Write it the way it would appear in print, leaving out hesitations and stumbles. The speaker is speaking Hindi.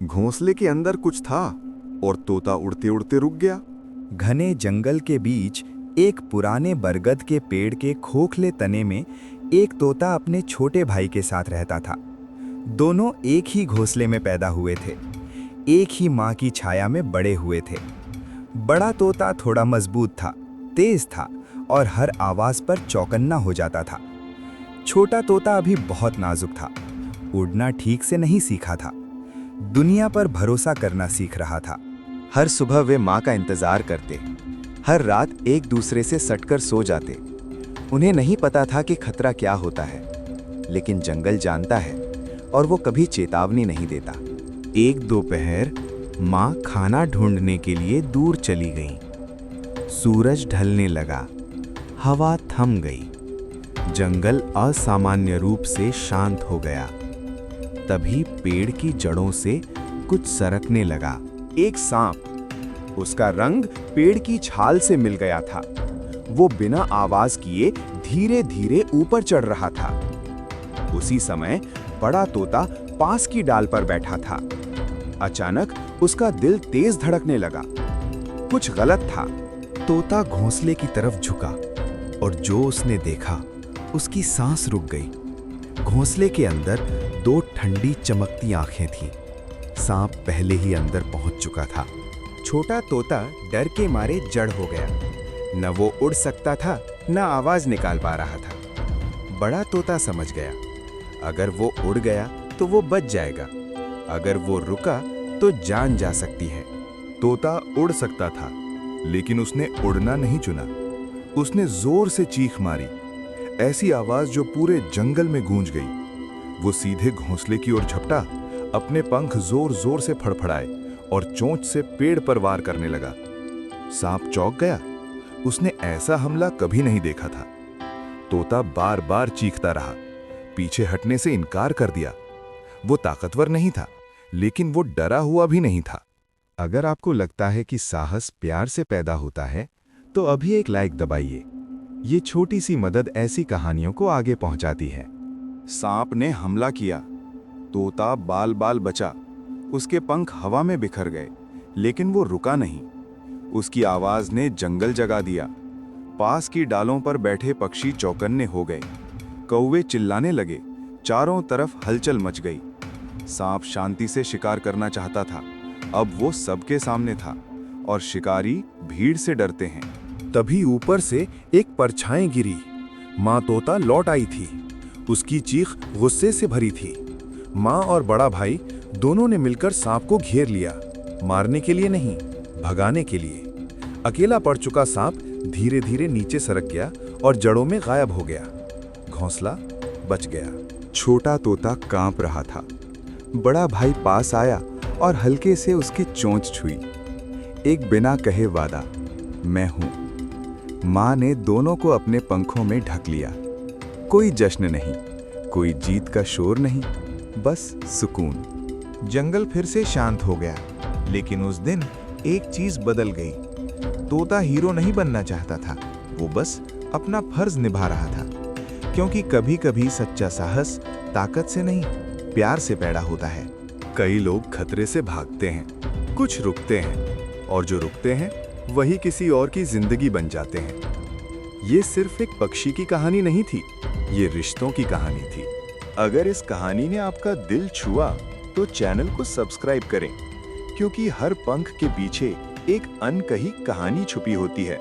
घोंसले के अंदर कुछ था और तोता उड़ते उड़ते रुक गया। घने जंगल के बीच एक पुराने बरगद के पेड़ के खोखले तने में एक तोता अपने छोटे भाई के साथ रहता था। दोनों एक ही घोंसले में पैदा हुए थे, एक ही माँ की छाया में बड़े हुए थे। बड़ा तोता थोड़ा मजबूत था, तेज था और हर आवाज पर चौकन्ना हो जाता था। छोटा तोता अभी बहुत नाजुक था, उड़ना ठीक से नहीं सीखा था, दुनिया पर भरोसा करना सीख रहा था। हर सुबह वे माँ का इंतजार करते, हर रात एक दूसरे से सटकर सो जाते। उन्हें नहीं पता था कि खतरा क्या होता है, लेकिन जंगल जानता है और वो कभी चेतावनी नहीं देता। एक दोपहर माँ खाना ढूंढने के लिए दूर चली गई। सूरज ढलने लगा, हवा थम गई, जंगल असामान्य रूप से शांत हो गया। तभी पेड़ की जड़ों से कुछ सरकने लगा। एक सांप। उसका रंग पेड़ की छाल से मिल गया था। वो बिना आवाज किए धीरे धीरे ऊपर चढ़ रहा था। उसी समय बड़ा तोता पास की डाल पर बैठा था। अचानक उसका दिल तेज धड़कने लगा। कुछ गलत था। तोता घोंसले की तरफ झुका और जो उसने देखा, उसकी सांस रुक गई। घोंसले के अंदर दो ठंडी चमकती आंखें थीं। सांप पहले ही अंदर पहुंच चुका था। छोटा तोता डर के मारे जड़ हो गया। न वो उड़ सकता था, न आवाज निकाल पा रहा था। बड़ा तोता समझ गया, अगर वो उड़ गया तो वो बच जाएगा, अगर वो रुका तो जान जा सकती है। तोता उड़ सकता था, लेकिन उसने उड़ना नहीं चुना। उसने जोर से चीख मारी, ऐसी आवाज जो पूरे जंगल में गूंज गई। वो सीधे घोंसले की ओर झपटा, अपने पंख जोर जोर से फड़फड़ाए और चोंच से पेड़ पर वार करने लगा। सांप चौंक गया। उसने ऐसा हमला कभी नहीं देखा था। तोता बार बार चीखता रहा, पीछे हटने से इनकार कर दिया। वो ताकतवर नहीं था, लेकिन वो डरा हुआ भी नहीं था। अगर आपको लगता है कि साहस प्यार से पैदा होता है, तो अभी एक लाइक दबाइए। ये छोटी सी मदद ऐसी कहानियों को आगे पहुंचाती है। सांप ने हमला किया। तोता बाल बाल बचा। उसके पंख हवा में बिखर गए, लेकिन वो रुका नहीं। उसकी आवाज ने जंगल जगा दिया। पास की डालों पर बैठे पक्षी चौकन्ने हो गए। कौवे चिल्लाने लगे। चारों तरफ हलचल मच गई। सांप शांति से शिकार करना चाहता था। अब वो सबके सामने था और शिकारी भीड़ से डरते हैं। तभी ऊपर से एक परछाई गिरी। माँ तोता लौट आई थी। उसकी चीख गुस्से से भरी थी। माँ और बड़ा भाई दोनों ने मिलकर सांप को घेर लिया, मारने के लिए नहीं, भगाने के लिए। अकेला पड़ चुका सांप धीरे धीरे नीचे सरक गया और जड़ों में गायब हो गया। घोंसला बच गया। छोटा तोता कांप रहा था। बड़ा भाई पास आया और हल्के से उसकी चोंच छुई। एक बिना कहे वादा, मैं हूं। माँ ने दोनों को अपने पंखों में ढक लिया। कोई जश्न नहीं, कोई जीत का शोर नहीं, बस सुकून। जंगल फिर से शांत हो गया, लेकिन उस दिन एक चीज बदल गई। तोता हीरो नहीं बनना चाहता था, वो बस अपना फर्ज निभा रहा था। क्योंकि कभी कभी सच्चा साहस ताकत से नहीं, प्यार से पैदा होता है। कई लोग खतरे से भागते हैं, कुछ रुकते हैं, और जो रुकते हैं वही किसी और की जिंदगी बन जाते हैं। ये सिर्फ एक पक्षी की कहानी नहीं थी, ये रिश्तों की कहानी थी। अगर इस कहानी ने आपका दिल छुआ तो चैनल को सब्सक्राइब करें, क्योंकि हर पंख के पीछे एक अनकही कहानी छुपी होती है।